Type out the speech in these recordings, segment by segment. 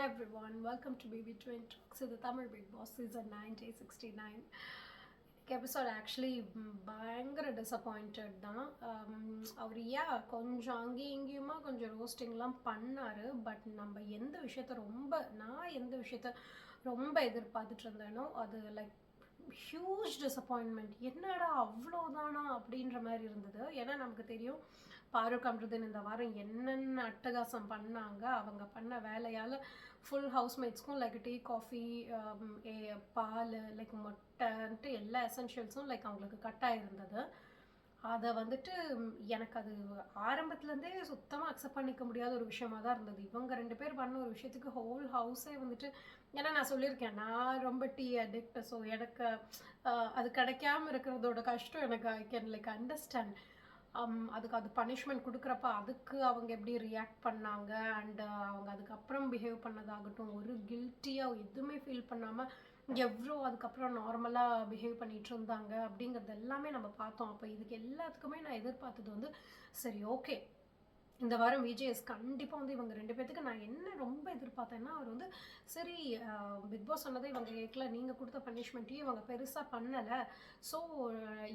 Hi everyone, welcome to BB Twin Talks to the Tamil Big Boss season 9 day 69. Episode actually பயங்கர disappointed தான். அவர் கொஞ்சம் அங்கேயும் இங்கேயுமா கொஞ்சம் ரோஸ்டிங்லாம் பண்ணார். பட் நம்ம நான் எந்த விஷயத்த ரொம்ப எதிர்பார்த்துட்டு இருந்தேனோ அது லைக் ஹியூஜ் டிசப்பாயின்மெண்ட். என்னடா அவ்வளோதானா அப்படின்ற மாதிரி இருந்தது. ஏன்னா நமக்கு தெரியும் பாருக் அம்ருதன் இந்த வாரம் என்னென்ன அட்டகாசம் பண்ணாங்க. அவங்க பண்ண வேலையால் ஃபுல் ஹவுஸ்மேட்ஸ்க்கும் லைக் டீ காஃபி பால் லைக் மொட்டைன்ட்டு எல்லா எசென்ஷியல்ஸும் லைக் அவங்களுக்கு கட்டாயிருந்தது. அதை வந்துட்டு எனக்கு அது ஆரம்பத்துலேருந்தே சுத்தமாக அக்செப்ட் பண்ணிக்க முடியாத ஒரு விஷயமா தான் இருந்தது. இவங்க 2 பேர் பண்ண ஒரு விஷயத்துக்கு ஹோல் ஹவுஸே வந்துட்டு, ஏன்னா நான் சொல்லியிருக்கேன் நான் ரொம்ப டீ அடிக்ட். ஸோ எனக்கு அது கிடைக்காம இருக்கிறதோட கஷ்டம் எனக்கு ஐ கேன் லைக் அண்டர்ஸ்டாண்ட். அதுக்கு அது பனிஷ்மெண்ட் கொடுக்குறப்ப அதுக்கு அவங்க எப்படி ரியாக்ட் பண்ணாங்க அண்ட் அவங்க அதுக்கப்புறம் பிஹேவ் பண்ணதாகட்டும், ஒரு கில்ட்டியாக எதுவுமே ஃபீல் பண்ணாமல் எவ்வளோ அதுக்கப்புறம் நார்மலாக பிஹேவ் பண்ணிகிட்டு இருந்தாங்க அப்படிங்கிறது எல்லாமே நம்ம பார்த்தோம். அப்போ இதுக்கு எல்லாத்துக்குமே நான் எதிர்பார்த்தது வந்து சரி ஓகே, இந்த வாரம் விஜேஎஸ் கண்டிப்பாக வந்து இவங்க 2 பேர்த்துக்கு நான் என்ன ரொம்ப எதிர்பார்த்தேன்னா, அவர் வந்து சரி பிக் பாஸ் சொன்னதை இவங்க கேட்கல, நீங்கள் கொடுத்த பனிஷ்மெண்ட்டையும் இவங்க பெருசாக பண்ணலை, ஸோ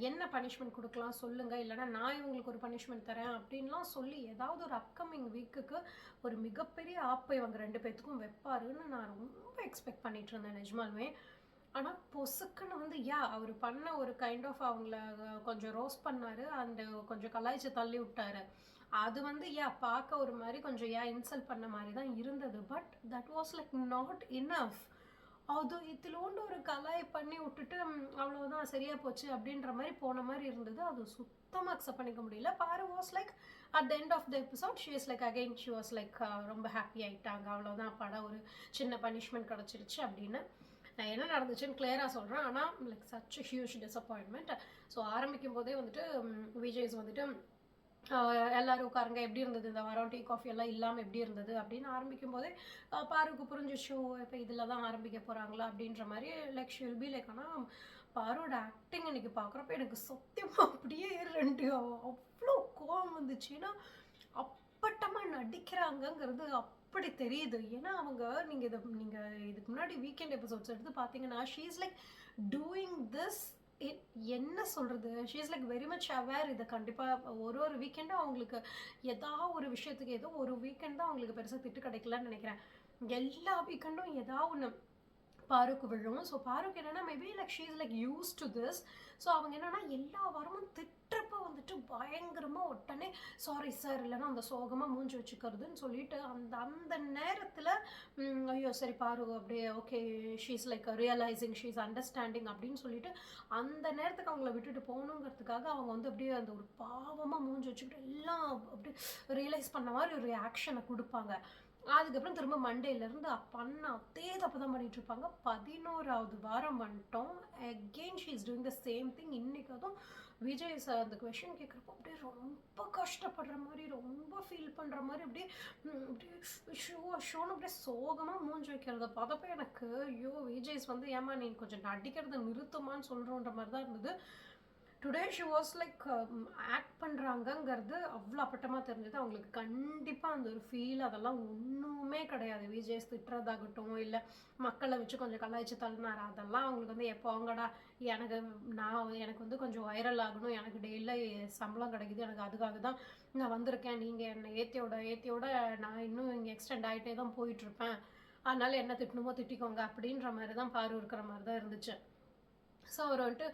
என்ன பனிஷ்மெண்ட் கொடுக்கலாம் சொல்லுங்கள், இல்லைனா நான் இவங்களுக்கு ஒரு பனிஷ்மெண்ட் தரேன் அப்படின்லாம் சொல்லி ஏதாவது ஒரு அப்கமிங் வீக்குக்கு ஒரு மிகப்பெரிய ஆப்பை இவங்க 2 பேர்த்துக்கும் வைப்பாருன்னு நான் ரொம்ப எக்ஸ்பெக்ட் பண்ணிட்டு இருந்தேன் நிஜமாலுமே. ஆனால் பொசுக்குன்னு வந்து அவர் பண்ண ஒரு கைண்ட் ஆஃப் அவங்கள கொஞ்சம் ரோஸ்ட் பண்ணார் அண்டு கொஞ்சம் கலாய்ச்சி தள்ளி விட்டாரு. அது வந்து பார்க்க ஒரு மாதிரி கொஞ்சம் இன்சல்ட் பண்ண மாதிரி தான் இருந்தது. But that was like not enough. அது இதிலோண்டு ஒரு கலாய் பண்ணி விட்டுட்டு அவ்வளோதான் சரியாக போச்சு அப்படின்ற மாதிரி போன மாதிரி இருந்தது. அது சுத்தமாக அக்செப்ட் பண்ணிக்க முடியல. Paaru was like at the end of the episode she is like again she was like ரொம்ப ஹாப்பி ஆகிட்டாங்க, அவ்வளோதான் படம் ஒரு சின்ன பனிஷ்மெண்ட் கிடச்சிருச்சு அப்படின்னு. நான் என்ன நடந்துச்சுன்னு கிளியராக சொல்கிறேன். ஆனால் like such huge disappointment. So ஆரம்பிக்கும் போதே வந்துட்டு விஜய்ஸ் வந்துட்டு எல்லோரும் உட்காருங்க, எப்படி இருந்தது இந்த வாரம், டீ காஃபி எல்லாம் இல்லாமல் எப்படி இருந்தது அப்படின்னு ஆரம்பிக்கும் போதே பாருக்கு புரிஞ்சிச்சோ இப்போ இதில் தான் ஆரம்பிக்க போகிறாங்களா அப்படின்ற மாதிரி லைக் ஷில் பி லைக். ஆனால் பாரோட ஆக்டிங் இன்னைக்கு பார்க்குறப்ப எனக்கு சத்தியமாக அப்படியே 2 அவ்வளோ கோவம் வந்துச்சுன்னா அப்பட்டமாக நடிக்கிறாங்கங்கிறது அப்படி தெரியுது. ஏன்னா அவங்க நீங்கள் இதுக்கு முன்னாடி வீக்கெண்ட் எபிசோட்ஸ் எடுத்து பார்த்தீங்கன்னா she is like doing this, என்ன சொல்கிறது, she is like very much aware. இதை கண்டிப்பாக ஒரு வீக்கெண்டும் அவங்களுக்கு ஏதாவது ஒரு விஷயத்துக்கு ஏதோ ஒரு வீக்கெண்ட் தான் அவங்களுக்கு பெருசாக திட்டு கிடைக்கலன்னு நினைக்கிறேன். எல்லா வீக்கெண்டும் ஏதாவது ஒன்று பாருக்கு விழும். ஸோ பாருக்கு என்னென்னா maybe like she is like use to this. So அவங்க என்னென்னா எல்லா வாரமும் திட்டுறப்ப வந்துட்டு பயங்கரமாக உடனே சாரி சார் இல்லைன்னா அந்த சோகமாக மூஞ்சி வச்சுக்கிறதுன்னு சொல்லிட்டு அந்த நேரத்தில் ஐயோ சரி பாரு அப்படியே okay she is like realising she is understanding அப்படின்னு சொல்லிட்டு அந்த நேரத்துக்கு அவங்கள விட்டுட்டு போகணுங்கிறதுக்காக அவங்க வந்து அப்படியே அந்த ஒரு பாவமாக மூஞ்சி வச்சுக்கிட்டு எல்லாம் அப்படியே ரியலைஸ் பண்ண மாதிரி ஒரு ஆக்ஷனை கொடுப்பாங்க. அதுக்கப்புறம் திரும்ப மண்டேலேருந்து பண்ண அதே தப்பு தான் பண்ணிட்டு இருப்பாங்க. 11வது வாரம் வந்துட்டோம். Again she is doing the same thing. இன்னைக்கு அதுவும் விஜய் சார் அந்த கொஷின் கேட்குறப்போ அப்படியே ரொம்ப கஷ்டப்படுற மாதிரி, ரொம்ப ஃபீல் பண்ணுற மாதிரி, அப்படியே ஷோன்னு அப்படியே சோகமாக மூஞ்சி வைக்கிறத பார்த்தப்போ எனக்கு ஐயோ விஜய்ஸ் வந்து ஏமா நீ கொஞ்சம் நடிக்கிறத நிறுத்துமான்னு சொல்கிறோன்ற மாதிரி தான் இருந்தது. Today she was like act பண்ணுறாங்கங்கிறது அவ்வளோ அப்பட்டமாக தெரிஞ்சது. அவங்களுக்கு கண்டிப்பாக அந்த ஒரு ஃபீல் அதெல்லாம் ஒன்றுமே கிடையாது. விஜய்ஸ் திட்டுறதாகட்டும் இல்லை மக்களை வச்சு கொஞ்சம் கலாய்ச்சி தள்ளினார், அதெல்லாம் அவங்களுக்கு வந்து எப்போ அவங்கடா எனக்கு வந்து கொஞ்சம் வைரல் ஆகணும், எனக்கு டெய்லியில் சம்பளம் கிடைக்குது, எனக்கு அதுக்காக தான் நான் வந்திருக்கேன், நீங்கள் என்னை ஏற்றியோட நான் இன்னும் இங்கே எக்ஸ்டெண்ட் ஆகிட்டே தான் போயிட்டுருப்பேன், அதனால் என்ன திட்டணுமோ திட்டிக்கோங்க அப்படின்ற மாதிரி தான் பாரு இருக்கிற மாதிரி தான் இருந்துச்சு. ஸோ அவர் வந்துட்டு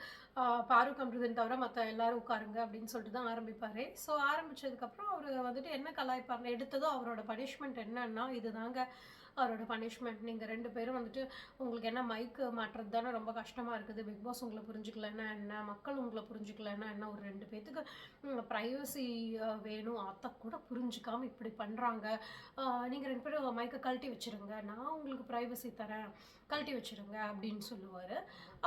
பாருக் அம்ருதன் தவிர மற்ற எல்லோரும் உட்காருங்க அப்படின்னு சொல்லிட்டு தான் ஆரம்பிப்பார். ஸோ ஆரம்பித்ததுக்கப்புறம் அவர் வந்துட்டு என்ன கலாய்ப்பார்னு எடுத்ததும் அவரோட பனிஷ்மெண்ட் என்னன்னா இதுதாங்க அவரோட பனிஷ்மெண்ட். நீங்கள் 2 பேரும் வந்துட்டு உங்களுக்கு என்ன மைக்கு மாட்டுறது தானே ரொம்ப கஷ்டமாக இருக்குது, பிக் பாஸ் உங்களை புரிஞ்சுக்கலன்னா என்ன, மக்கள் உங்களை புரிஞ்சுக்கலன்னா என்ன, ஒரு 2 பேர்த்துக்கு ப்ரைவசி வேணும் அதை கூட புரிஞ்சுக்காமல் இப்படி பண்ணுறாங்க, நீங்கள் 2 பேரும் மைக்கை கழட்டி வச்சுருங்க, நான் உங்களுக்கு ப்ரைவசி தரேன் கழட்டி வச்சுருங்க அப்படின்னு சொல்லுவார்.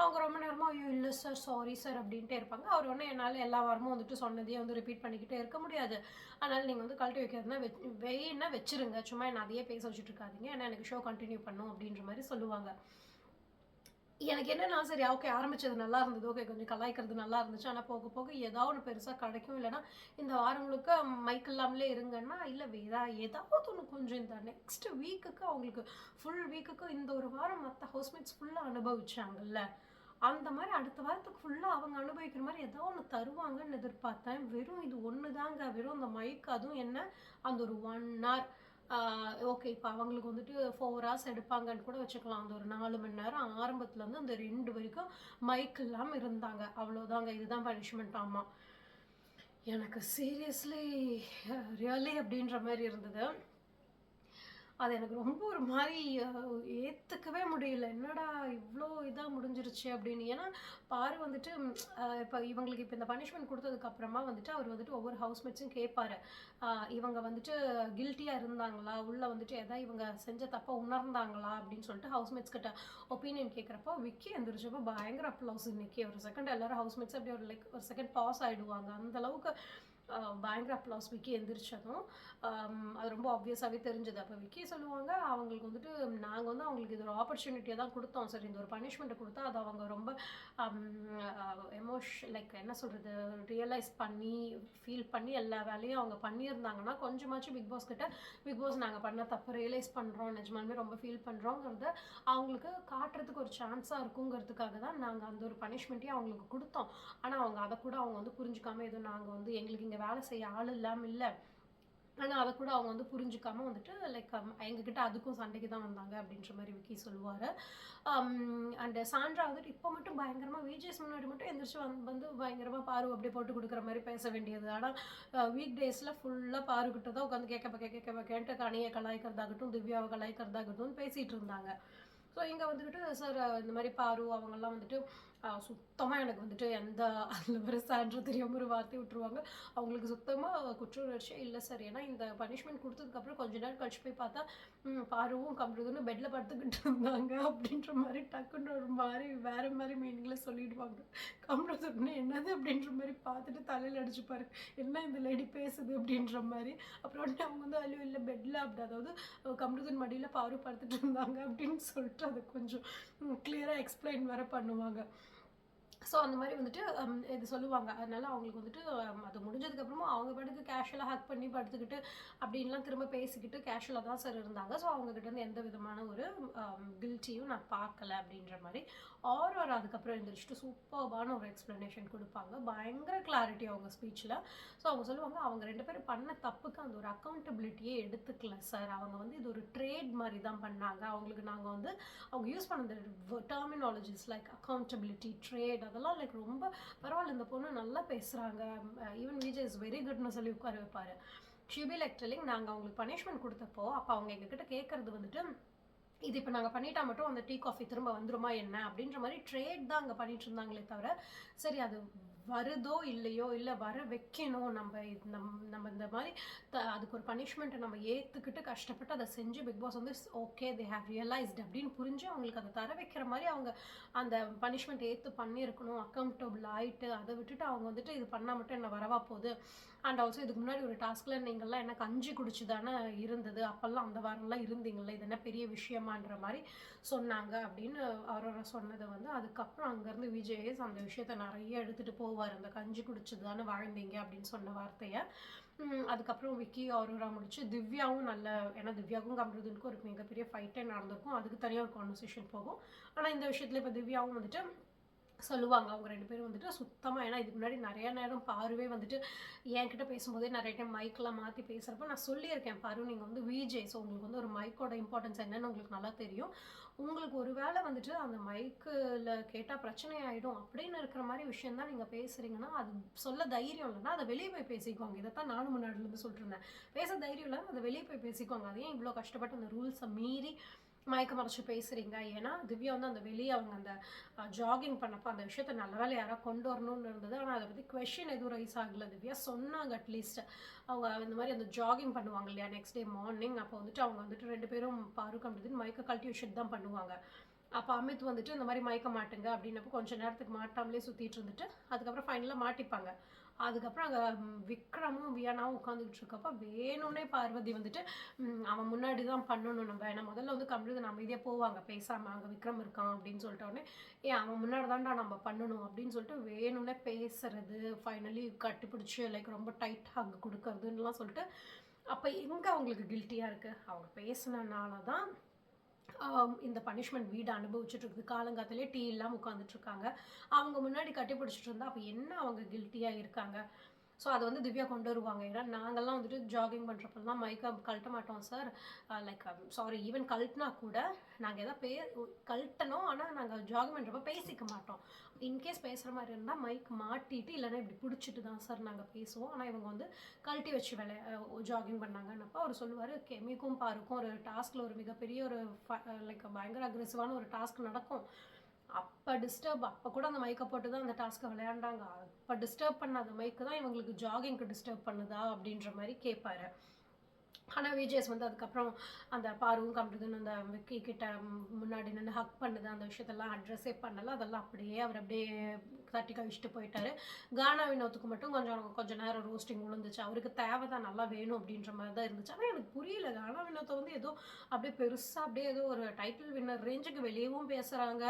அவங்க ரொம்ப நேரமாக ஐயோ இல்லை சார் சாரி சார் அப்படின்ட்டே இருப்பாங்க. அவர் ஒன்று என்னால் எல்லா வாரமும் வந்துட்டு சொன்னதையே வந்து ரிப்பீட் பண்ணிக்கிட்டே இருக்க முடியாது, அதனால் நீங்கள் வந்து கழட்டி வைக்கிறதுனா வெயின்னா வச்சுருங்க, சும்மா என்ன அதையே பேச வச்சுட்டு இருக்காதீங்க, ஏன்னா எனக்கு ஷோ கண்டினியூ பண்ணும் அப்படின்ற மாதிரி சொல்லுவாங்க. எனக்கு என்னன்னா, சரி ஓகே ஆரம்பிச்சது நல்லா இருந்தது. ஓகே கொஞ்சம் கலாய்க்கிறது நல்லா இருந்துச்சு. ஆனா போக போக ஏதாவது ஒண்ணு பெருசா கிடைக்கும். இல்லன்னா இந்த வாரம் முழுக்க மைக் இல்லாமலே இருங்கன்னா, இல்ல ஏதாவது ஒண்ணு கொஞ்சம் இந்த நெக்ஸ்ட் வீக்குக்கு அவங்களுக்கு ஃபுல் வீக்குக்கு இந்த ஒரு வாரம் மத்த ஹவுஸ்மேட்ஸ் ஃபுல்லா அனுபவிச்சாங்கல்ல. அந்த மாரி அடுத்த வாரத்துக்கு ஃபுல்லா அவங்க அனுபவிக்கிற மாரி ஏதோ ஒண்ணு தருவாங்கன்னு எதிர்பார்த்தேன். வெறும் இது ஒண்ணு தாங்க. வெறும் அந்த மைக் அதுவும் என்ன, அந்த ஒரு 1 ஹார் ஓகே. இப்ப அவங்களுக்கு வந்துட்டு 4 ஹார்ஸ் எடுப்பாங்கன்னு கூட வச்சுக்கலாம். அந்த ஒரு 4 மணி நேரம் ஆரம்பத்துலருந்து அந்த 2 வரைக்கும் மைக் இல்லாம இருந்தாங்க. அவ்வளோதாங்க. இதுதான் பனிஷ்மெண்ட் ஆமா. எனக்கு சீரியஸ்லி ரியலி அப்படின்ற மாரி இருந்தது. அது எனக்கு ரொம்ப ஒரு மாரி ஏத்துக்கவே முடியல. என்னடா இவ்ளோ இதா முடிஞ்சிருச்சே அப்படின்னு. ஏன்னா, பாரு வந்துட்டு இப்ப இவங்களுக்கு இப்ப இந்த பனிஷ்மென்ட் குடுத்ததுக்கு அப்புறமா வந்துட்டு, அவர் வந்துட்டு ஒவ்வொரு ஹவுஸ்மேட்ஸும் கேட்பாரு. அ இவங்க வந்துட்டு கில்ட்டியா இருந்தாங்களா? உள்ள வந்துட்டு இவங்க செஞ்ச தப்ப உணர்ந்தாங்களா? அப்படின்னு சொல்லிட்டு ஹவுஸ்மேட்ஸ் கிட்ட ஒப்பீனியன் கேட்கிறப்போ, விக்கி எந்திரிச்சப்போ பயங்கர அப்ளாஸ் இன்னைக்கு. ஒரு செகண்ட் எல்லாரும் ஹவுஸ்மேட்ஸ் அப்படியே ஒரு செகண்ட் பாஸ் ஆயிடுவாங்க. அந்த அளவுக்கு பயங்கர அப்ளாஸ் விக்கி எந்திரிச்சதும். அது ரொம்ப ஆப்வியஸாவே தெரிஞ்சது. அப்ப விக்கி சொல்லுவாங்க, அவங்களுக்கு வந்துட்டு நாங்க வந்து அவங்களுக்கு இது ஒரு ஆப்பர்ச்சுனிட்டியா தான் குடுத்தோம். சரி இந்த ஒரு பனிஷ்மென்ட்ட குடுத்தா, அத அவங்க ரொம்ப அம் அ லைக் என்ன சொல்றது? ரியலைஸ் பண்ணி, ஃபீல் பண்ணி எல்லா வேலையும் அவங்க பண்ணியிருந்தாங்கன்னா, கொஞ்சமாச்சும் பிக் பாஸ் கிட்ட, பிக் பாஸ் நாங்க பண்ண தப்ப ரியலைஸ் பண்றோம். நிஜமாலுமே ரொம்ப ஃபீல் பண்றோங்கிறத அவங்களுக்கு காட்டுறதுக்கு ஒரு சான்ஸா இருக்குங்கிறதுக்காக தான் நாங்க அந்த ஒரு பனிஷ்மென்ட்டயே அவங்களுக்கு குடுத்தோம். ஆனா அவங்க அத கூட அவங்க வந்து புரிஞ்சுக்காம, ஏதோ நாங்க வந்து எங்களுக்கு இங்க வேலை செய்ய ஆள் இல்லாம இல்ல. ஆனா, அத கூட அவங்க வந்து புரிஞ்சுக்காம வந்துட்டு லைக் எங்ககிட்ட அதுக்கும் சண்டைக்கு தான் வந்தாங்க அப்படின்ற மாரி விக்கி சொல்லுவாரு. அண்ட் சாண்ட்ரா வந்துட்டு இப்ப மட்டும் பயங்கரமா விஜேஸ் முன்னாடி மட்டும் எந்திரிச்சு வந்து பயங்கரமா பாரு அப்படியே போட்டு குடுக்குற மாரி பேச வேண்டியது. ஆனா, வீக் டேஸ்ல ஃபுல்லா பாரு கிட்ட தான் உட்காந்து கேட்க பக்கேன்ட்டு கனிய கலாய்க்கிறதாகட்டும், திவ்யாவ கலாய்க்கிறதாகட்டும் பேசிட்டு இருந்தாங்க. ஸோ இங்க வந்துக்கிட்டு சார் இந்த மாரி பாரு அவங்கலாம் வந்துட்டு சுத்தமா எனக்கு வந்துட்டு எந்த அதில வர சான்றும் தெரியாம ஒரு வார்த்தை விட்டுருவாங்க. அவங்களுக்கு சுத்தமா குற்ற உணர்ச்சியே இல்ல சார். ஏன்னா இந்த பனிஷ்மென்ட் குடுத்ததுக்கப்புறம் கொஞ்ச நேரம் கழிச்சு போய் பார்த்தா, பாருவும் கம்ருதுன்னு பெட்ல படுத்துக்கிட்டு இருந்தாங்க அப்படின்ற மாரி டக்குன்னு ஒரு மாரி வேற மாரி மீனிங்ல சொல்லிடுவாங்க. கம்ருதுன்னு என்னது அப்படின்ற மாரி பார்த்துட்டு தலையில அடிச்சுப்பாரு. என்ன இந்த லேடி பேசுது அப்படின்ற மாரி. அப்புறம் உடனே அவங்க வந்து ஐயோ! இல்ல பெட்ல அப்படி அதாவது கம்ருதீன் மடியில பாரு படுத்துட்டு இருந்தாங்க அப்படின்னு சொல்லிட்டு அத கொஞ்சம் கிளியரா எக்ஸ்பிளைன் வேற பண்ணுவாங்க. ஸோ அந்த மாரி வந்துட்டு இது சொல்லுவாங்க. அதனால அவங்களுக்கு வந்துட்டு அது முடிஞ்சதுக்கப்புறமா அவங்க பாட்டுக்கு கேஷுவலா ஹக் பண்ணி படுத்துக்கிட்டு, அப்படின்லாம் திரும்ப பேசிக்கிட்டு கேஷுவலா தான் சார் இருந்தாங்க. ஸோ அவங்க கிட்டேருந்து எந்த விதமான ஒரு கில்ட்டியும் நான் பார்க்கல அப்படின்ற மாரி. ஆரவர் அதுக்கப்புறம் எந்திரிச்சுட்டு சூப்பர்பான ஒரு எக்ஸ்ப்ளனேஷன் குடுப்பாங்க. பயங்கர கிளாரிட்டி அவங்க ஸ்பீச்ல. ஸோ அவங்க சொல்லுவாங்க, அவங்க 2 பேரும் பண்ண தப்புக்கு அந்த ஒரு அக்கவுண்டபிலிட்டியே எடுத்துக்கல சார். அவங்க வந்து இது ஒரு ட்ரேட் மாரி தான் பண்ணாங்க. அவங்களுக்கு நாங்க வந்து அவங்க யூஸ் பண்ண அந்த டெர்மினாலஜிஸ் லைக் அக்கவுண்டபிலிட்டி, ட்ரேட் அதெல்லாம் லைக் ரொம்ப பரவாயில்ல இந்த பொண்ணு நல்லா பேசுறாங்க. ஈவன் விஜய் இஸ் வெரி குட்னு சொல்லி உட்கார வைப்பாரு. ஷி பி லைக் டெல்லிங் நாங்க அவங்களுக்கு பனிஷ்மென்ட் குடுத்தப்போ, அப்ப அவங்க எங்ககிட்ட கேட்கறது வந்துட்டு, இது இப்ப நாங்க பண்ணிட்டா மட்டும் அந்த டீ, காஃபி திரும்ப வந்துருமா என்ன? அப்படின்ற மாரி ட்ரேட் தான் அங்க பண்ணிட்டு இருந்தாங்களே தவிர, சரி அது வருதோ இல்லையோ, இல்ல வர வைக்கணும். நம்ம இந்த மாரி அதுக்கு ஒரு பனிஷ்மென்ட்ட நம்ம ஏத்துக்கிட்டு கஷ்டப்பட்டு அத செஞ்சு பிக் பாஸ் வந்து ஓகே தே ஹேவ் ரியலைஸ்ட் அப்படின்னு புரிஞ்சு அவங்களுக்கு அத தர வைக்கிற மாரி அவங்க அந்த பனிஷ்மென்ட் ஏத்து பண்ணியிருக்கணும். அக்கவுண்டபிள் ஆயிட்டு, அத விட்டுட்டு அவங்க வந்துட்டு இது பண்ணா மட்டும் என்ன வரவா போகுது? அண்ட் ஆல்சோ இதுக்கு முன்னாடி ஒரு டாஸ்க்ல நீங்கள்லாம் என்ன கஞ்சி குடிச்சு தானே இருந்தது. அப்பல்லாம் அந்த வாரம்லாம் இருந்தீங்கல்ல. இது என்ன பெரிய விஷயமான்ற மாரி சொன்னாங்க அப்படின்னு அவரோட சொன்னத வந்து அதுக்கப்புறம் அங்கேருந்து விஜேஎஸ் அந்த விஷயத்த நெறைய எடுத்துட்டு போவாரு. அந்த கஞ்சி குடிச்சு தானே வாழ்ந்தீங்க அப்படின்னு சொன்ன வார்த்தைய. அதுக்கப்புறம் விக்கி, அரோரா முடிச்சு திவ்யாவும் நல்ல ஏன்னா திவ்யாவுக்கும் கம்ருதீனுக்கும் ஒரு மிகப்பெரிய ஃபைட்டே நடந்திருக்கும். அதுக்கு தனியா ஒரு கான்வர்சேஷன் போகும். ஆனா இந்த விஷயத்துல இப்ப திவ்யாவும் வந்துட்டு சொல்லுவாங்க. அவங்க 2 பேரும் வந்துட்டு சுத்தமா ஏன்னா இதுக்கு முன்னாடி நெறைய நேரம் பாருவே வந்துட்டு என்கிட்ட பேசும்போதே நெறைய டைம் மைக்லாம் மாத்தி பேசுறப்ப நான் சொல்லியிருக்கேன். பாரு நீங்க வந்து விஜே. ஸோ உங்களுக்கு வந்து ஒரு மைக்கோட இம்பார்ட்டன்ஸ் என்னன்னு உங்களுக்கு நல்லா தெரியும். உங்களுக்கு ஒரு வேள வந்துட்டு அந்த மைக்குல கேட்டா பிரச்சனை ஆயிடும் அப்படின்னு இருக்கிற மாரி விஷயம் தான் நீங்க பேசுறீங்கன்னா, அது சொல்ல தைரியம் இல்லன்னா, அத வெளிய போய் பேசிக்கோங்க. இதத்தான் நானும் முன்னாடிலருந்து சொல்லிட்டு இருந்தேன். பேச தைரியம் இல்லன்னா அத வெளிய போய் பேசிக்கோங்க. அத ஏன் இவ்ளோ கஷ்டப்பட்டு அந்த ரூல்ஸ மீறி மயக்க மறைச்சு பேசுறீங்க? ஏன்னா திவ்யா வந்து அந்த வெளிய அவங்க அந்த ஜாகிங் பண்ணப்ப அந்த விஷயத்த நல்ல வேளை யாரோ கொண்டு வரணும்னு இருந்தது. ஆனா அத பத்தி கொஸ்டின் எதுவும் ரைஸ் ஆகல. திவ்யா சொன்னாங்க அட்லீஸ்ட். அவங்க இந்த மாரி அந்த ஜாகிங் பண்ணுவாங்க இல்லையா? நெக்ஸ்ட் டே மார்னிங் அப்போ வந்துட்டு அவங்க வந்துட்டு 2 பேரும் பாரு கம்ருதீன் மைக்க கழட்டி வச்சுட்டு தான் பண்ணுவாங்க. அப்ப அமித் வந்துட்டு இந்த மாரி மயக்க மாட்டுங்க அப்படின்னப்போ கொஞ்ச நேரத்துக்கு மாட்டாமலே சுத்திட்டு இருந்துட்டு, அதுக்கப்புறம் ஃபைனலா மாட்டிப்பாங்க. அதுக்கப்புறம் அங்கே விக்ரமும் வியானாவும் உட்காந்துக்கிட்டு இருக்கப்ப வேணும்னே பார்வதி வந்துட்டு அவன் முன்னாடி தான் பண்ணணும் நம்ம. ஏன்னா முதல்ல வந்து கம்ருதன் அமைதியாக போவாங்க பேசாமல், அங்கே விக்ரம் இருக்கான் அப்படின்னு சொல்லிட்ட உடனே ஏன் அவன் முன்னாடி தான்டா நம்ம பண்ணணும் அப்படின்னு சொல்லிட்டு வேணும்னே பேசுறது, ஃபைனலி கட்டிப்பிடிச்சி லைக் ரொம்ப டைட் ஹக் கொடுக்கறதுன்னெலாம் சொல்லிட்டு. அப்போ எங்கே அவங்களுக்கு கில்ட்டியாக இருக்குது? அவங்க பேசினனால தான் இந்த பனிஷ்மெண்ட் வீடு அனுபவிச்சுட்டு இருக்குது. காலங்காத்திலே டீ இல்லாமல் உட்காந்துட்ருக்காங்க. அவங்க முன்னாடி கட்டி பிடிச்சிட்டு இருந்தா அப்போ என்ன அவங்க கில்ட்டியாக இருக்காங்க? ஸோ அதை வந்து திவ்யா கொண்டு வருவாங்க. ஏன்னா நாங்கள்லாம் வந்துட்டு ஜாகிங் பண்ணுறப்பெல்லாம் மைக்கை கழட்ட மாட்டோம் சார். லைக் சாரி, ஈவன் கழட்டினா கூட நாங்கள் எதாவது கழட்டணும், ஆனால் நாங்கள் ஜாகிங் பண்ணுறப்ப பேசிக்க மாட்டோம். இன்கேஸ் பேசுகிற மாதிரி இருந்தால் மைக் மாட்டிட்டு இல்லைன்னா இப்படி பிடிச்சிட்டு தான் சார் நாங்கள் பேசுவோம். ஆனால் இவங்க வந்து கழட்டி வச்சு ஜாகிங் பண்ணாங்கன்னப்போ அவர் சொல்லுவார், கெமிக்கும் பாருக்கும் ஒரு டாஸ்கில் ஒரு மிகப்பெரிய ஒரு லைக் பயங்கர அக்ரெசிவான ஒரு டாஸ்க் நடக்கும். அப்போ கூட அந்த மைக்கை போட்டு தான் அந்த டாஸ்க்கை விளையாண்டாங்க. அப்போ டிஸ்டர்ப் பண்ணாத மைக்கு தான் இவங்களுக்கு ஜாகிங்க்கு டிஸ்டர்ப் பண்ணுதா அப்படின்ற மாதிரி கேட்பாரு. ஆனால் விஜேஸ் வந்து அதுக்கப்புறம் அந்த பாருவும் கம்ருதுன்னு அந்த விக்கி கிட்ட முன்னாடி நின்று ஹக் பண்ணுது, அந்த விஷயத்தெல்லாம் அட்ரஸே பண்ணலை. அதெல்லாம் அப்படியே அவர் அப்படியே தட்டி கழிச்சிட்டு போயிட்டாரு. கானா வினோத்துக்கு மட்டும் கொஞ்சம் நேரம் ரோஸ்டிங் விழுந்துச்சு. அவருக்கு தேவை தான், நல்லா வேணும் அப்படின்ற மாதிரி தான் இருந்துச்சு. ஆனால் எனக்கு புரியல, கானா வினோத்தை வந்து ஏதோ அப்படியே பெருசாக அப்படியே ஏதோ ஒரு டைட்டில் வின்னர் ரேஞ்சுக்கு வெளியவும் பேசுகிறாங்க,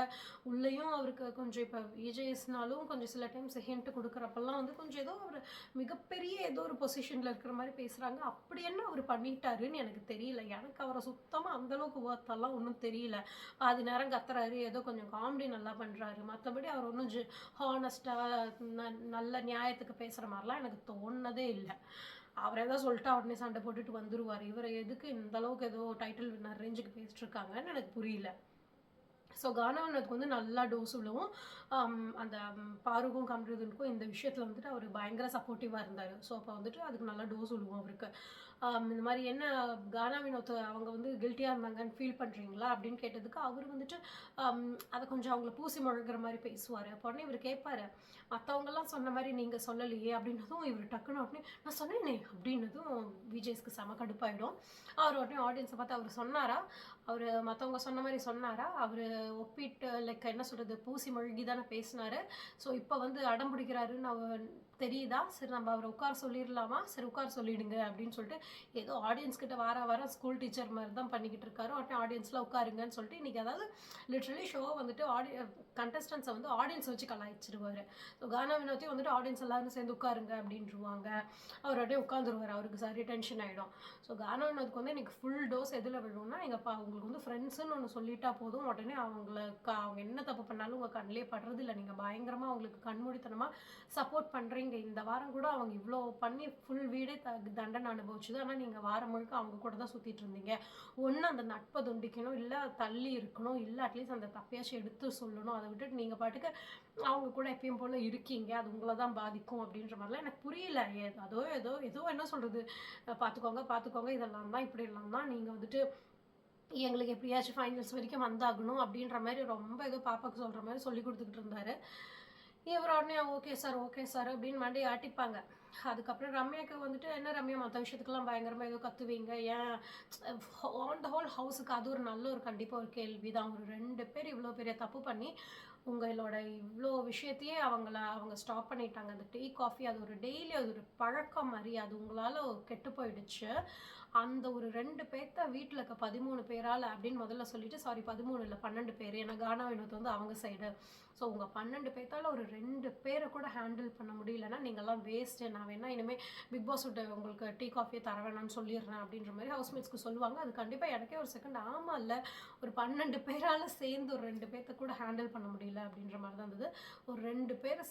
உள்ளேயும் அவருக்கு கொஞ்சம் இப்போ விஜேஸ்னாலும் கொஞ்சம் சில டைம்ஸ் ஹிண்ட் கொடுக்குறப்பெல்லாம் வந்து கொஞ்சம் ஏதோ ஒரு மிகப்பெரிய ஏதோ ஒரு பொசிஷனில் இருக்கிற மாதிரி பேசுகிறாங்க. அப்படி என்ன அவர் பண்ணிட்டாருன்னு எனக்கு தெரியல. எனக்கு அவரை சுத்தமாக அந்தளவுக்கு ஒர்த்தெல்லாம் ஒன்றும் தெரியல. பாதி நேரம் கத்துறாரு, ஏதோ கொஞ்சம் காமெடி நல்லா பண்ணுறாரு, மற்றபடி அவர் ஒன்றும் ஹானஸ்ட்டாக நல்ல நியாயத்துக்கு பேசுகிற மாதிரிலாம் எனக்கு தோணுனதே இல்லை. அவர் ஏதோ சொல்லிட்டு உடனே சண்டை போட்டுட்டு வந்துடுவார். இவர் எதுக்கு இந்த அளவுக்கு ஏதோ டைட்டில் வின்னர் ரேஞ்சுக்கு பேசிட்டு இருக்காங்கன்னு எனக்கு புரியல. ஸோ கானாவினத்துக்கு வந்து நல்லா டோஸ் விழுவும். அந்த பாருக்கும் கம்ருதனுக்கும் இந்த விஷயத்தில் வந்துட்டு அவர் பயங்கர சப்போர்ட்டிவாக இருந்தார். ஸோ அப்போ வந்துட்டு அதுக்கு நல்லா டோஸ் விழுவும் அவருக்கு. இந்த மாதிரி என்ன கானா வினோத் அவங்க வந்து கில்ட்டியாக இருந்தாங்கன்னு ஃபீல் பண்ணுறீங்களா அப்படின்னு கேட்டதுக்கு அவர் வந்துட்டு அதை கொஞ்சம் அவங்கள பூசி முழங்குற மாதிரி பேசுவார். அப்போ உடனே இவர் கேட்பார், மற்றவங்கெல்லாம் சொன்ன மாதிரி நீங்கள் சொல்லலையே அப்படின்னதும் இவர் டக்குன்னு உடனே நான் சொன்னேனே அப்படின்னதும் விஜேஸ்க்கு செம கடுப்பாயிடும். அவர் உடனே ஆடியன்ஸை பார்த்து அவர் சொன்னாரா, அவர் மற்றவங்க சொன்ன மாதிரி சொன்னாரா, அவர் ஒப்பிட்டு லைக் என்ன சொல்கிறது பூசி மொழிகி தானே பேசினார். ஸோ இப்போ வந்து அடம் பிடிக்கிறாருன்னு அவர் தெரியுதா, சரி நம்ம அவரை உட்கார சொல்லிடலாமா, சரி உட்கார சொல்லிடுங்க அப்படின்னு சொல்லிட்டு ஏதோ ஆடியன்ஸ் கிட்ட வர ஸ்கூல் டீச்சர் மாதிரி தான் பண்ணிக்கிட்டு இருக்காரு. உடனே ஆடியன்ஸ்லாம் உட்காருங்கன்னு சொல்லிட்டு இன்றைக்கி அதாவது லிட்ரலி ஷோ வந்துட்டு கண்டஸ்டன்ஸை வந்து ஆடியன்ஸ் வச்சு கலாய்ச்சிருவார். ஸோ கானா வினோத்தையும் வந்துட்டு ஆடியன்ஸ் எல்லாரும் சேர்ந்து உட்காருங்க அப்படின்ட்டுருவாங்க. அவர் அப்படியே உட்காந்துருவார், அவருக்கு சரி டென்ஷன் ஆகிடும். ஸோ கானா வினோத்துக்கு வந்து இன்றைக்கி ஃபுல் டோஸ் எதில் விழும்னா, எங்கள் உங்களுக்கு வந்து ஃப்ரெண்ட்ஸுன்னு ஒன்று சொல்லிட்டா போதும், உடனே அவங்க என்ன தப்பு பண்ணாலும் உங்கள் கண்ணிலே படுறது இல்லை, நீங்கள் பயங்கரமாக அவங்களுக்கு கண்மூடித்தனமாக சப்போர்ட் பண்ணுறீங்க. இந்த வாரம் கூட அவங்க இவ்வளோ பண்ணி ஃபுல் வீடே தண்டனை அனுபவிச்சுது. ஆனால் நீங்கள் வாரம் முழுக்க அவங்க கூட தான் சுற்றிட்டு இருந்தீங்க. ஒன்று அந்த நட்பை துண்டிக்கணும், இல்லை தள்ளி இருக்கணும், இல்லை அட்லீஸ்ட் அந்த தப்பையாச்சும் எடுத்து சொல்லணும். அதை விட்டுட்டு நீங்கள் பாட்டுக்கு அவங்க கூட எப்பயும் போல் இருக்கீங்க, அது உங்களை தான் பாதிக்கும் அப்படின்ற மாதிரிலாம் எனக்கு புரியல. ஏதோ என்ன சொல்கிறது, பார்த்துக்கோங்க இதெல்லாம் தான் இப்படியெல்லாம் தான் நீங்கள் வந்துட்டு எங்களுக்கு எப்படியாச்சும் ஃபைனல்ஸ் வரைக்கும் வந்தாகணும் அப்படின்ற மாதிரி ரொம்ப ஏதோ பாப்பாவுக்கு சொல்கிற மாதிரி சொல்லி கொடுத்துக்கிட்டு இருந்தார். இவர் உடனே ஓகே சார் அப்படின்னு மண்டி ஆட்டிப்பாங்க. அதுக்கப்புறம் ரம்யாவுக்கு வந்துட்டு என்ன ரம்யா மற்ற விஷயத்துக்கெல்லாம் பயங்கரமாக ஏதோ கற்றுவீங்க, ஏன் ஆன் த ஹோல் ஹவுஸுக்கு அது ஒரு நல்ல ஒரு கண்டிப்பாக ஒரு கேள்வி தான். ஒரு 2 பேர் இவ்வளோ பெரிய தப்பு பண்ணி உங்களோட இவ்வளோ விஷயத்தையே அவங்க ஸ்டாப் பண்ணிட்டாங்க. அந்த டீ காஃபி அது ஒரு டெய்லி அது ஒரு பழக்கம் மாதிரி அது உங்களால் கெட்டு போயிடுச்சு. அந்த ஒரு 2 பேர்த்த வீட்டில் இருக்க 13 பேரால் அப்படின்னு முதல்ல சொல்லிவிட்டு, சாரி 13 இல்லை 12 பேர், ஏன்னா கானா வினோத் வந்து அவங்க சைடு. ஸோ உங்கள் 12 பேர்த்தால் ஒரு 2 பேரை கூட ஹேண்டில் பண்ண முடியலன்னா நீங்கள்லாம் வேஸ்ட்டு. நான் வேணா இனிமேல் பிக் பாஸ் விட்டு உங்களுக்கு டீ காஃபியை தர வேணான்னு சொல்லிடுறேன் அப்படின்ற மாதிரி ஹவுஸ்மேட்ஸ்க்கு சொல்லுவாங்க. அது கண்டிப்பாக எனக்கே ஒரு செகண்ட் ஆமாம் இல்லை, ஒரு 12 பேரால் சேர்ந்து ஒரு 2 பேர்த்த கூட ஹேண்டில் பண்ண முடியல அப்படின்ற மாதிரி தான் இருந்தது. ஒரு 2 பேரை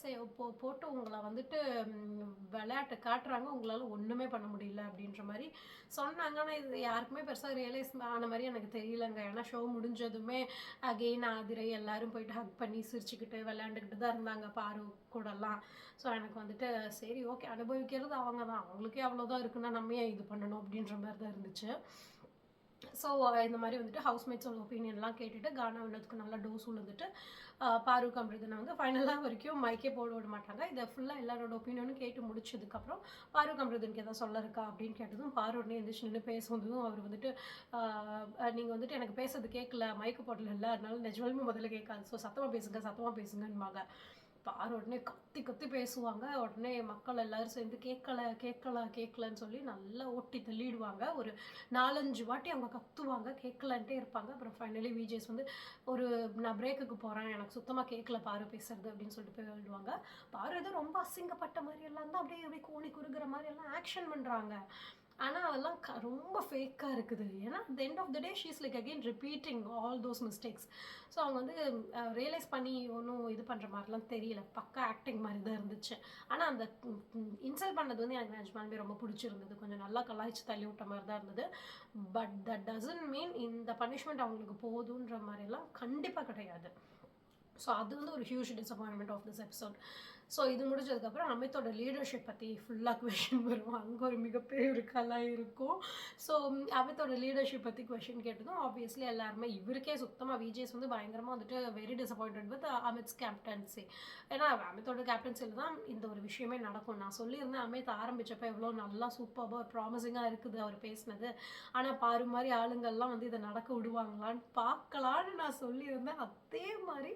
போட்டு உங்களை வந்துட்டு விளையாட்டு காட்டுறாங்க, உங்களால் ஒன்றுமே பண்ண முடியல அப்படின்ற மாதிரி சொன்னாங்க. ஆனால் இது யாருக்குமே பெருசாக ரியலைஸ் ஆன மாதிரி எனக்கு தெரியலங்க. ஏன்னா ஷோ முடிஞ்சதுமே அகெயின் ஆதிரை எல்லாரும் போயிட்டு ஹக் பண்ணி சிரிச்சுக்கிட்டு விளையாண்டுக்கிட்டு தான் இருந்தாங்க பாரு கூடலாம். ஸோ எனக்கு வந்துட்டு சரி ஓகே, அனுபவிக்கிறது அவங்க தான், அவங்களுக்கே அவ்வளோதான் இருக்குன்னா நம்ம ஏன் இது பண்ணணும் அப்படின்ற மாதிரி தான் இருந்துச்சு. ஸோ இந்த மாதிரி வந்துட்டு ஹவுஸ்மேட்ஸோட ஒப்பீனியன்லாம் கேட்டுட்டு கானா வினோத்துக்கு நல்லா டோஸ் விழுந்துட்டு பாரு கம்ருதனை வந்து ஃபைனலாக வரைக்கும் மைக்கே போட விட மாட்டாங்க. இதை ஃபுல்லாக எல்லாரோட ஒப்பீனியனும் கேட்டு முடிச்சதுக்கப்புறம் பாரு கம்ருதனுக்கு எதாவது சொல்ல இருக்கா அப்படின்னு கேட்டதும் பாரு உடனே எழுந்திரிச்சு நின்று பேசுவதும் அவர் வந்துட்டு நீங்கள் வந்துட்டு எனக்கு பேசுறது கேட்கல, மைக்கு போடல, அதனால நிஜமாலுமே முதல்ல கேட்காது, ஸோ சத்தமாக பேசுங்கன்பாங்க. பாரு உடனே கத்தி கத்தி பேசுவாங்க. உடனே மக்கள் எல்லாரும் சேர்ந்து கேட்கலன்னு சொல்லி நல்லா ஓட்டி தள்ளிடுவாங்க. ஒரு 4, 5 வாட்டி அவங்க கத்துவாங்க, கேட்கலன்ட்டே இருப்பாங்க. அப்புறம் ஃபைனலி விஜேஸ் வந்து ஒரு நான் பிரேக்குக்கு போகிறேன், எனக்கு சுத்தமாக கேட்கல பாரு பேசுறது அப்படின்னு சொல்லிட்டு போய் விடுவாங்க. பாரு ஏதோ ரொம்ப அசிங்கப்பட்ட மாதிரி எல்லாம் தான் அப்படியே அப்படியே கோணி குறுகிற மாதிரி எல்லாம் ஆக்ஷன் பண்ணுறாங்க. ஆனால் அதெல்லாம் ரொம்ப ஃபேக்காக இருக்குது. ஏன்னா the end of the day she is like again repeating all those mistakes. So அவங்க வந்து ரியலைஸ் பண்ணி ஒன்றும் இது பண்ணுற மாதிரிலாம் தெரியல, பக்கா ஆக்டிங் மாதிரி தான் இருந்துச்சு. ஆனால் அந்த இன்சல்ட் பண்ணது வந்து எனக்கு நிஜமாலுமே ரொம்ப பிடிச்சிருந்தது. கொஞ்சம் நல்லா கலாய்ச்சி தள்ளி விட்ட மாதிரி தான் இருந்தது. பட் தட் டசன்ட் மீன் இந்த பனிஷ்மெண்ட் அவங்களுக்கு போதுன்ற மாதிரிலாம் கண்டிப்பாக கிடையாது. ஸோ அது வந்து ஒரு huge disappointment of this episode. So இது முடிஞ்சதுக்கப்புறம் அமித்தோட லீடர்ஷிப் பற்றி ஃபுல்லாக கொஷின் வரும். அங்கே ஒரு மிகப்பெரிய ஒரு கலாய் இருக்கும். ஸோ அமித்தோட லீடர்ஷிப் பற்றி கொஷின் கேட்டதும் ஆப்வியஸ்லி எல்லாருமே இவருக்கே சுத்தமாக விஜேஸ் வந்து பயங்கரமாக வந்துட்டு வெரி டிசப்பாயின்டட் வித் அமித்ஸ் கேப்டன்சி. ஏன்னா அமித்தோட கேப்டன்சியில் தான் இந்த ஒரு விஷயமே நடக்கும். நான் சொல்லியிருந்தேன் அமித் ஆரம்பித்தப்போ எவ்வளோ நல்லா சூப்பராக ஒரு ப்ராமிசிங்காக இருக்குது அவர் பேசினது. ஆனால் பாரு மாதிரி ஆளுங்கள்லாம் வந்து இதை நடக்க விடுவாங்களான்னு பார்க்கலான்னு நான் சொல்லியிருந்தேன். அதே மாதிரி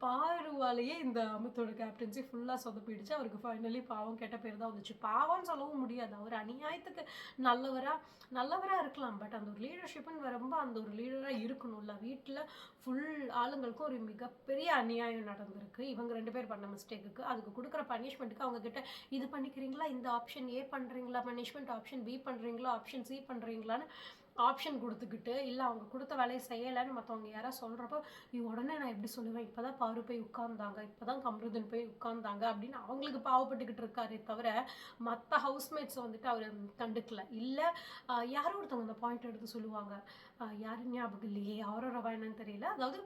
பாருவாலேயே இந்த அமித்தோட கேப்டன்சி ஃபுல்லாக சொதப்பிடுச்சு. அவருக்கு ஃபைனலி பாவம் கெட்ட பேர் தான் வந்துச்சு. பாவம்னு சொல்லவும் முடியாது, அவர் அநியாயத்துக்கு நல்லவராக இருக்கலாம். பட் அந்த ஒரு லீடர்ஷிப்புன்னு வரும்போது அந்த ஒரு லீடராக இருக்கணும்ல. வீட்டில் ஃபுல் ஆளுங்களுக்கும் ஒரு மிகப்பெரிய அநியாயம் நடந்திருக்கு இவங்க 2 பேர் பண்ண மிஸ்டேக்குக்கு. அதுக்கு கொடுக்குற பனிஷ்மெண்ட்டுக்கு அவங்கக்கிட்ட இது பண்ணிக்கிறீங்களா, இந்த ஆப்ஷன் ஏ பண்ணுறீங்களா பனிஷ்மெண்ட், ஆப்ஷன் பி பண்ணுறீங்களா, ஆப்ஷன் சி பண்ணுறீங்களான்னு ஆப்ஷன் கொடுத்துக்கிட்டு, இல்லை அவங்க கொடுத்த வேலையை செய்யலைன்னு மற்றவங்க யாராவது சொல்கிறப்போ உடனே நான் எப்படி சொல்லுவேன், இப்போ தான் பாரு போய் உட்கார்ந்தாங்க, இப்போ தான் கம்ருதன் போய் உட்கார்ந்தாங்க அப்படின்னு அவங்களுக்கு பாவப்பட்டுக்கிட்டு இருக்காரே தவிர மற்ற ஹவுஸ்மேட்ஸை வந்துட்டு அவர் கண்டுக்கல. இல்லை யாரோ ஒருத்தவங்க அந்த பாயிண்ட் எடுத்து சொல்லுவாங்க, யாரும் ஞாபகம் இல்லையே, அவரோட என்னன்னு தெரியல. அதாவது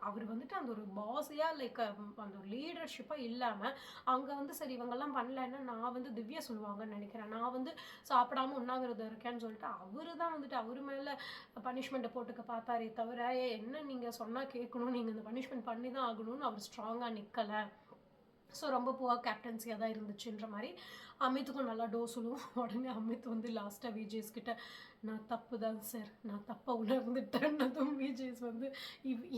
அவர் வந்துட்டு அந்த ஒரு பாஸியாக லைக் அந்த ஒரு லீடர்ஷிப்பாக இல்லாமல் அங்கே வந்து சரி இவங்கெல்லாம் பண்ணலைன்னா நான் வந்து திவ்யா சொல்லுவாங்கன்னு நினைக்கிறேன், நான் வந்து சாப்பிடாம உண்ணாவிரதம் இருக்கேன்னு சொல்லிட்டு அவரு தான் வந்துட்டு அவர் மேலே பனிஷ்மெண்ட்டை போட்டுக்க பார்த்தாரே தவிர என்ன நீங்கள் சொன்னால் கேட்கணும், நீங்கள் இந்த பனிஷ்மெண்ட் பண்ணி தான் ஆகணும்னு அவர் ஸ்ட்ராங்காக நிற்கலை. ஸோ ரொம்ப புவர் கேப்டன்சியாக தான் இருந்துச்சுன்ற மாதிரி அமித்துக்கும் நல்லா சொல்லுவோம். உடனே அமித் வந்து லாஸ்ட்டாக விஜேஸ் கிட்ட நான் தப்பு தான் சார், நான் தப்பாக உணர்ந்துட்டேன்னதும் விஜேஸ் வந்து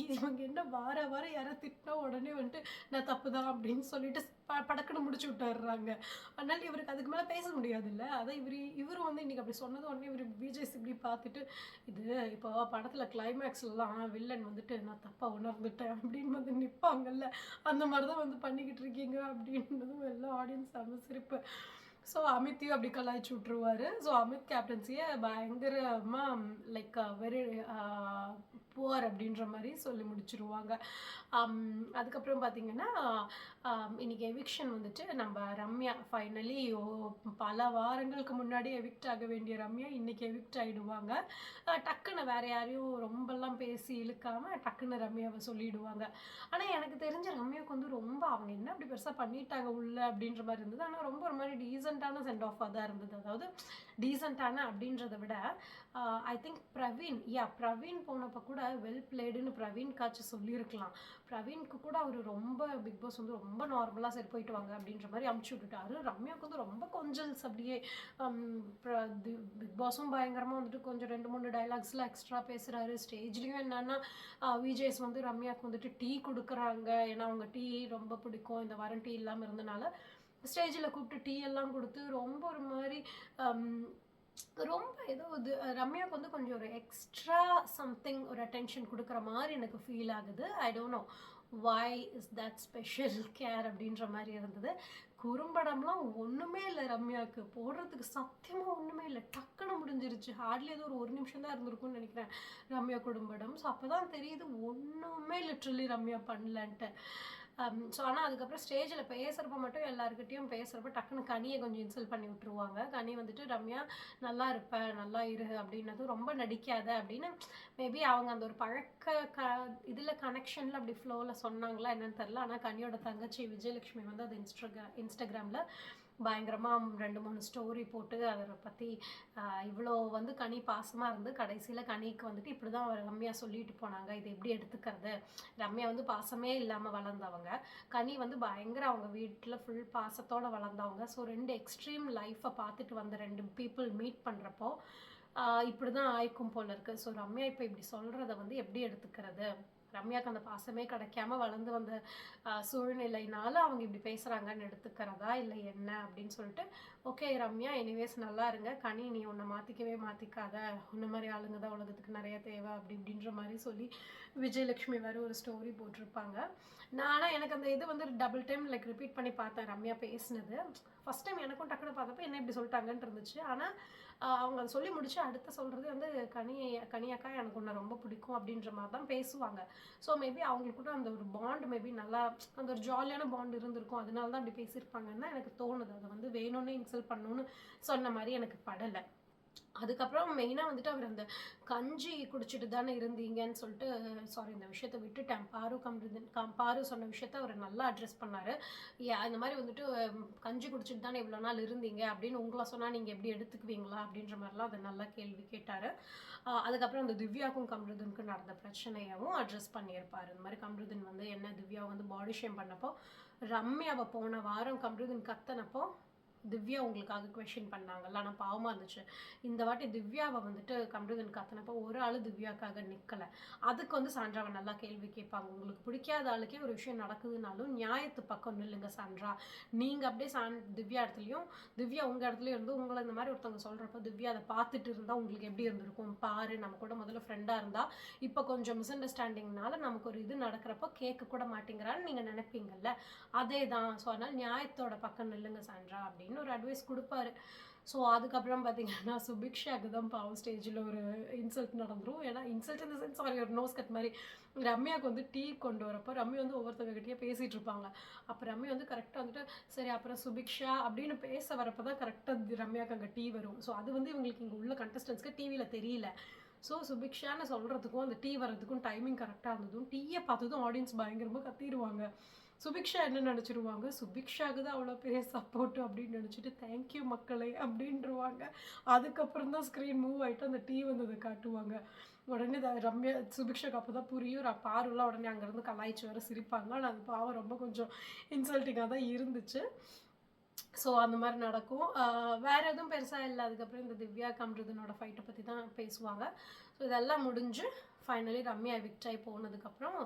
இவங்க என்ன வார யாரை திட்டினா உடனே வந்துட்டு நான் தப்பு தான் அப்படின்னு சொல்லிட்டு படக்குன்னு முடிச்சு விட்டுறாங்க. அதனால இவருக்கு அதுக்கு மேலே பேச முடியாது இல்லை. அதான் இவர் வந்து இன்றைக்கி அப்படி சொன்னது உடனே இவர் விஜேஸ் இப்படி பார்த்துட்டு இது இப்போ படத்தில் கிளைமேக்ஸ்லாம் வில்லன் வந்துட்டு நான் தப்பாக உணர்ந்துட்டேன் அப்படின்னு வந்து நிற்பாங்கல்ல, அந்த மாதிரி தான் வந்து பண்ணிக்கிட்டு இருக்கீங்க அப்படின்றதும் எல்லா ஆடியன்ஸ் செம்ம சிரிப்பு. ஸோ அமித்தையும் அப்படி கலாய்ச்சி விட்ருவார். ஸோ அமித் கேப்டன்சியை பயங்கரமாக லைக் வெரி புவர் அப்படின்ற மாதிரி சொல்லி முடிச்சிருவாங்க. அதுக்கப்புறம் பார்த்திங்கன்னா இன்றைக்கி எவிக்ஷன் வந்துட்டு நம்ம ரம்யா ஃபைனலி பல வாரங்களுக்கு முன்னாடி எவிக்ட் ஆக வேண்டிய ரம்யா இன்றைக்கி எவிக்ட் ஆகிடுவாங்க. டக்குன்னு வேறு யாரையும் ரொம்பலாம் பேசி இழுக்காமல் டக்குன்னு ரம்யாவை சொல்லிவிடுவாங்க. ஆனால் எனக்கு தெரிஞ்ச ரம்யாவுக்கு வந்து ரொம்ப அவங்க என்ன அப்படி பெருசாக பண்ணிட்டாங்க உள்ள அப்படின்ற மாதிரி இருந்தது. ஆனால் ரொம்ப ஒரு மாதிரி டீசெண்டான சென்ட் ஆஃபாக தான் இருந்தது. அதாவது டீசெண்டான அப்படின்றத விட ஐ திங்க் பிரவீன் போனப்போ கூட வெல் பிளேடுன்னு பிரவீன் காட்சி சொல்லியிருக்கலாம். பிரவீனுக்கு கூட அவர் ரொம்ப பிக் பாஸ் வந்து ரொம்ப நார்மலாக சரி போயிட்டு வாங்க அப்படின்ற மாதிரி அமுச்சு விட்டுட்டாரு. ரம்யாவுக்கு வந்து ரொம்ப கொஞ்சல்ஸ் அப்படியே பிக் பாஸும் பயங்கரமாக வந்துட்டு கொஞ்சம் 2-3 டைலாக்ஸ்லாம் எக்ஸ்ட்ரா பேசுகிறாரு. ஸ்டேஜ்லேயும் என்னென்னா விஜேஸ் வந்து ரம்யாவுக்கு வந்துட்டு டீ கொடுக்குறாங்க. ஏன்னா அவங்க டீ ரொம்ப பிடிக்கும், இந்த வாரம் டீ இல்லாமல் இருந்தனால ஸ்டேஜில் கூப்பிட்டு டீ எல்லாம் கொடுத்து ரொம்ப ஒரு மாதிரி ரொம்ப ஏதோ இது ரம்யாவுக்கு வந்து கொஞ்சம் ஒரு எக்ஸ்ட்ரா சம்திங் ஒரு அட்டென்ஷன் கொடுக்குற மாதிரி எனக்கு ஃபீல் ஆகுது. I don't know why is that special care அப்படின்ற மாதிரி இருந்தது. குறும்படம்லாம் ஒன்றுமே இல்லை ரம்யாவுக்கு போடுறதுக்கு, சத்தியமாக ஒன்றுமே இல்லை. டக்குன்னு முடிஞ்சிருச்சு. ஹார்ட்லி ஏதோ ஒரு நிமிஷம் தான் இருந்திருக்கும்னு நினைக்கிறேன் ரம்யா குறும்படம். ஸோ அப்போ தான் தெரியுது ஒன்றுமே லிட்ரலி ரம்யா பண்ணலன்ட்டு. ஸோ ஆனால் அதுக்கப்புறம் ஸ்டேஜில் பேசுகிறப்ப மட்டும் எல்லாருக்கிட்டையும் பேசுகிறப்ப டக்குன்னு கனியை கொஞ்சம் இன்சல்ட் பண்ணி விட்டுருவாங்க. கனி வந்துட்டு ரம்யா நல்லா இருப்ப, நல்லா இரு அப்படின்னதும் ரொம்ப நடிக்காத அப்படின்னு மேபி அவங்க அந்த ஒரு பழக்க இதில் கனெக்ஷனில் அப்படி ஃப்ளோவில் சொன்னாங்களா என்னன்னு தெரில. ஆனால் கனியோட தங்கச்சி விஜயலட்சுமி வந்து அது இன்ஸ்டாகிராமில் பயங்கரமாக 2-3 ஸ்டோரி போட்டு அதை பற்றி இவ்வளோ வந்து கனி பாசமாக இருந்து கடைசியில் கனிக்கு வந்துட்டு இப்படி தான் ரம்யா சொல்லிட்டு போனாங்க, இது எப்படி எடுத்துக்கிறது. ரம்யா வந்து பாசமே இல்லாமல் வளர்ந்தவங்க, கனி வந்து பயங்கர அவங்க வீட்டில் ஃபுல் பாசத்தோடு வளர்ந்தவங்க. ஸோ 2 எக்ஸ்ட்ரீம் லைஃப்பை பார்த்துட்டு வந்த 2 பீப்புள் மீட் பண்ணுறப்போ இப்படி தான் ஆயிக்கும் போல இருக்குது. ஸோ ரம்யா இப்போ இப்படி சொல்கிறத வந்து எப்படி எடுத்துக்கிறது ரம்யாவுக்கு அந்த பாசமே கிடைக்காம வளர்ந்து வந்த சூழ்நிலைனால அவங்க இப்படி பேசுகிறாங்கன்னு எடுத்துக்கிறதா இல்லை என்ன அப்படின்னு சொல்லிட்டு, ஓகே ரம்யா எனிவேஸ் நல்லா இருங்க, கனி நீ உன்னை மாற்றிக்கவே மாற்றிக்காத, உன்ன மாதிரி ஆளுங்க தான் உலகத்துக்கு நிறைய தேவை அப்படி இப்படின்ற மாதிரி சொல்லி விஜயலட்சுமி வேறு ஒரு ஸ்டோரி போட்டிருப்பாங்க. ஆனால் எனக்கு அந்த இது வந்து டபுள் டைம் லைக் ரிப்பீட் பண்ணி பார்த்தேன் ரம்யா பேசினது. ஃபஸ்ட் டைம் எனக்கும் டக்குன்னு பார்த்தப்போ என்ன இப்படி சொல்லிட்டாங்கன்னு இருந்துச்சு. ஆனால் அவங்க அதை சொல்லி முடிச்சு அடுத்து சொல்கிறது வந்து கனியாக்கா எனக்கு உன்னை ரொம்ப பிடிக்கும் அப்படின்ற மாதிரி தான் பேசுவாங்க. ஸோ மேபி அவங்களுக்கு கூட அந்த ஒரு பாண்ட் மேபி நல்லா அந்த ஒரு ஜாலியான பாண்ட் இருந்திருக்கும், அதனால தான் அப்படி பேசியிருப்பாங்கன்னு தான் எனக்கு தோணுது. அதை வந்து வேணும்னு இன்சல்ட் பண்ணணும்னு சொன்ன மாதிரி எனக்கு படலை. அதுக்கப்புறம் மெயினாக வந்துட்டு அவர் அந்த கஞ்சி குடிச்சிட்டு தானே இருந்தீங்கன்னு சொல்லிட்டு, சாரி இந்த விஷயத்த விட்டுட்டேன், பாரு சொன்ன விஷயத்த அவர் நல்லா அட்ரெஸ் பண்ணார். இந்த மாதிரி வந்துட்டு கஞ்சி குடிச்சிட்டு தானே இவ்வளோ நாள் இருந்தீங்க அப்படின்னு உங்களை சொன்னால் நீங்கள் எப்படி எடுத்துக்குவீங்களா அப்படின்ற மாதிரிலாம் அதை நல்லா கேள்வி கேட்டார். அதுக்கப்புறம் அந்த திவ்யாவுக்கும் கம்ருதனுக்கும் நடந்த பிரச்சனையவும் அட்ரெஸ் பண்ணியிருப்பார். இந்த மாதிரி கம்ருதன் வந்து என்ன திவ்யா வந்து பாடி ஷேம் பண்ணப்போ, ரம்யாவை போன வாரம் கம்ருதன் கத்தனப்போ திவ்யா உங்களுக்காக கொஷின் பண்ணாங்கல்ல, ஆனால் பாவமாக இருந்துச்சு. இந்த வாட்டி திவ்யாவை வந்துட்டு கம்ருதன் கத்தனப்போ ஒரு ஆள் திவ்யாக்காக நிற்கலை. அதுக்கு வந்து சாண்ட்ராவை நல்லா கேள்வி கேட்பாங்க. உங்களுக்கு பிடிக்காத ஆளுக்கே ஒரு விஷயம் நடக்குதுனாலும் நியாயத்து பக்கம் நில்லுங்க சாண்ட்ரா. நீங்கள் அப்படியே திவ்யா இடத்துலையும் திவ்யா உங்கள் இடத்துலையும் இருந்து உங்களை இந்த மாதிரி ஒருத்தவங்க சொல்கிறப்போ திவ்யா அதை பார்த்துட்டு இருந்தால் உங்களுக்கு எப்படி இருந்திருக்கும் பாரு. நம்ம கூட முதல்ல ஃப்ரெண்டாக இருந்தால் இப்போ கொஞ்சம் மிஸ் அண்டர்ஸ்டாண்டிங்னால நமக்கு ஒரு இது நடக்கிறப்போ கேட்க கூட மாட்டேங்கிறான்னு நீங்கள் நினைப்பீங்கல்ல, அதே தான். ஸோ அதனால் நியாயத்தோட பக்கம் நில்லுங்க சாண்ட்ரா அப்படின்னு ஒரு அட்வைஸ் கொடுப்பாரு. ஸோ அதுக்கப்புறம் பார்த்தீங்கன்னா சுபிக்ஷாவுக்கு தான் பாவம் ஸ்டேஜில் ஒரு இன்சல்ட் நடந்துடும். ஏன்னா இன்சல்ட் இந்த சென்ஸ் சாரி ஒரு நோஸ் கட் மாதிரி ரம்யாவுக்கு வந்து டீ கொண்டு வரப்போ ரம்யா வந்து ஒவ்வொருத்தவங்ககிட்டயே பேசிகிட்டு இருப்பாங்க. அப்போ ரம்யா வந்து கரெக்டாக வந்துட்டு சரி அப்புறம் சுபிக்ஷா அப்படின்னு பேச வரப்போ தான் கரெக்டாக ரம்யாவுக்கு அங்கே டீ வரும். ஸோ அது வந்து இவங்களுக்கு இங்கே உள்ள கண்டஸ்டன்ஸ்க்கு டிவியில் தெரியல. ஸோ சுபிக்ஷான்னு சொல்கிறதுக்கும் அந்த டீ வர்றதுக்கும் டைமிங் கரெக்டாக இருந்ததும் டீயை பார்த்ததும் ஆடியன்ஸ் பயங்கரமாக கத்திடுவாங்க. சுபிக்ஷா என்ன நினச்சிருவாங்க, சுபிக்ஷாவுக்கு தான் அவ்வளோ பெரிய சப்போர்ட்டு அப்படின்னு நினச்சிட்டு தேங்க்யூ மக்களே அப்படின்ருவாங்க. அதுக்கப்புறம் தான் ஸ்க்ரீன் மூவ் ஆகிட்டு அந்த டீ வந்ததை காட்டுவாங்க. உடனே ரம்யா சுபிக்ஷாக்கு அப்போ தான் புரியும். பாருலாம் உடனே அங்கேருந்து கலாய்ச்சி வர சிரிப்பாங்க. ஆனால் அது பாவம் ரொம்ப கொஞ்சம் இன்சல்ட்டிங்காக தான் இருந்துச்சு. ஸோ அந்த மாதிரி நடக்கும். வேறு எதுவும் பெருசாக இல்லை. அதுக்கப்புறம் இந்த திவ்யா கம்ருதனோட ஃபைட்டை பற்றி தான் பேசுவாங்க. ஸோ இதெல்லாம் முடிஞ்சு ஃபைனலி ரம்யா எவிக்ட் ஆகி போனதுக்கப்புறம்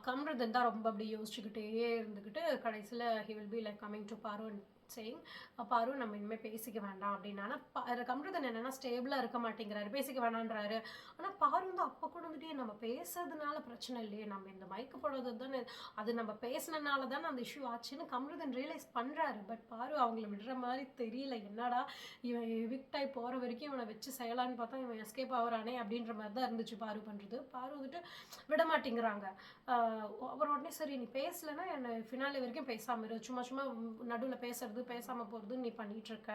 கம்ருதன் தான் ரொம்ப அப்படி யோசிச்சுக்கிட்டே இருந்துக்கிட்டு கடைசியில் he will be like coming to பாரு சேயிங் பாரு நம்ம இனிமேல் பேசிக்க வேண்டாம் அப்படின்னா. ஆனால் கம்ருதன் என்னென்னா ஸ்டேபிளாக இருக்க மாட்டேங்கிறாரு, பேசிக்க வேணான்றாரு. ஆனால் பாரு வந்து அப்போ கூட வந்துட்டு நம்ம பேசுறதுனால பிரச்சனை இல்லையே, நம்ம இந்த மைக்கு போடுறது தானே, அது நம்ம பேசினனால தானே அந்த இஷ்யூ ஆச்சுன்னு கம்ருதன் ரியலைஸ் பண்ணுறாரு. பட் பாரு அவங்கள விடுற மாதிரி தெரியல. என்னடா இவன் எவிக்டாகி போகிற வரைக்கும் இவனை வச்சு செய்யலான்னு பார்த்தா இவன் எஸ்கேப் ஆகிறானே அப்படின்ற மாதிரி தான் இருந்துச்சு பாரு பண்ணுறது. பாரு வந்துட்டு விட மாட்டேங்கிறாங்க. அவர் உடனே சரி நீ பேசலைன்னா என்னை ஃபினாலே வரைக்கும் பேசாமல் இரு, சும்மா சும்மா நடுவில் பேசுறது பேசாமல் போகிறது நீ பண்ணிகிட்ருக்க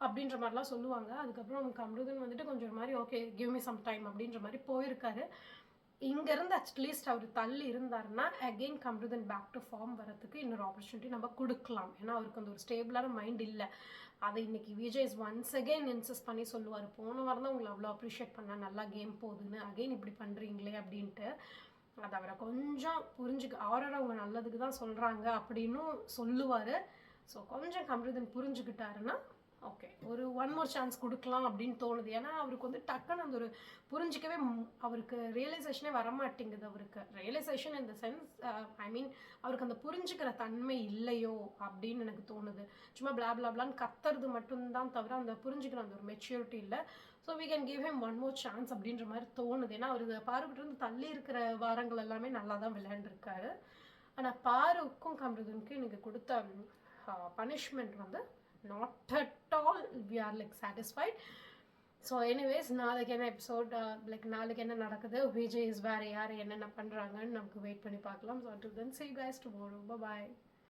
அப்படின்ற மாதிரிலாம் சொல்லுவாங்க. அதுக்கப்புறம் கம்ருதன் வந்துட்டு கொஞ்சம் ஒரு மாதிரி okay give me some time அப்படின்ற மாதிரி போயிருக்காரு. இங்கேருந்து அட்லீஸ்ட் அவர் தள்ளி இருந்தாருன்னா again Kamrudin back to form வரதுக்கு இன்னொரு ஆப்பர்ச்சுனிட்டி நம்ம கொடுக்கலாம். ஏன்னா அவருக்கு அந்த ஒரு ஸ்டேபிளான மைண்ட் இல்லை. அதை இன்னைக்கு விஜய் ஒன்ஸ் அகெயின் இன்சிஸ்ட் பண்ணி சொல்லுவார், போன வாரம் தான் உங்களை அவ்வளோ அப்ரிஷியேட் பண்ண நல்லா கேம் போகுதுன்னு, அகெயின் இப்படி பண்ணுறீங்களே அப்படின்ட்டு. அதை அவரை கொஞ்சம் ஆர்டர் அவங்க நல்லதுக்கு தான் சொல்கிறாங்க அப்படின்னும் சொல்லுவார். ஸோ கொஞ்சம் கம்ருதன் புரிஞ்சுக்கிட்டாருன்னா ஓகே ஒரு ஒன் மோர் சான்ஸ் கொடுக்கலாம் அப்படின்னு தோணுது. ஏன்னா அவருக்கு வந்து டக்குன்னு அந்த ஒரு புரிஞ்சிக்கவே அவருக்கு ரியலைசேஷனே வரமாட்டேங்குது. அவருக்கு ரியலைசேஷன் இந்த சென்ஸ் ஐ மீன் அவருக்கு அந்த புரிஞ்சுக்கிற தன்மை இல்லையோ அப்படின்னு எனக்கு தோணுது. சும்மா பிளாப்லான்னு கத்துறது மட்டும்தான் தவிர அந்த புரிஞ்சுக்கிற அந்த ஒரு மெச்சூரிட்டி இல்லை. So we can give him one more chance அப்படின்ற மாதிரி தோணுது. ஏன்னா அவர் பாருக்கிட்ட இருந்து தள்ளி இருக்கிற வாரங்கள் எல்லாமே நல்லா தான் விளையாண்டுருக்காரு. ஆனால் பாருக்கும் கம்ருதனுக்கும் எனக்கு கொடுத்த பனிஷ்மெண்ட் வந்து not at all we are like satisfied. So anyways நாளைக்கு என்ன எபிசோட் லைக் நாளைக்கு என்ன நடக்குது, விஜய் வேறு யார் என்னென்ன பண்ணுறாங்கன்னு நமக்கு வெயிட் பண்ணி பார்க்கலாம். So until then see you guys tomorrow. Bye bye.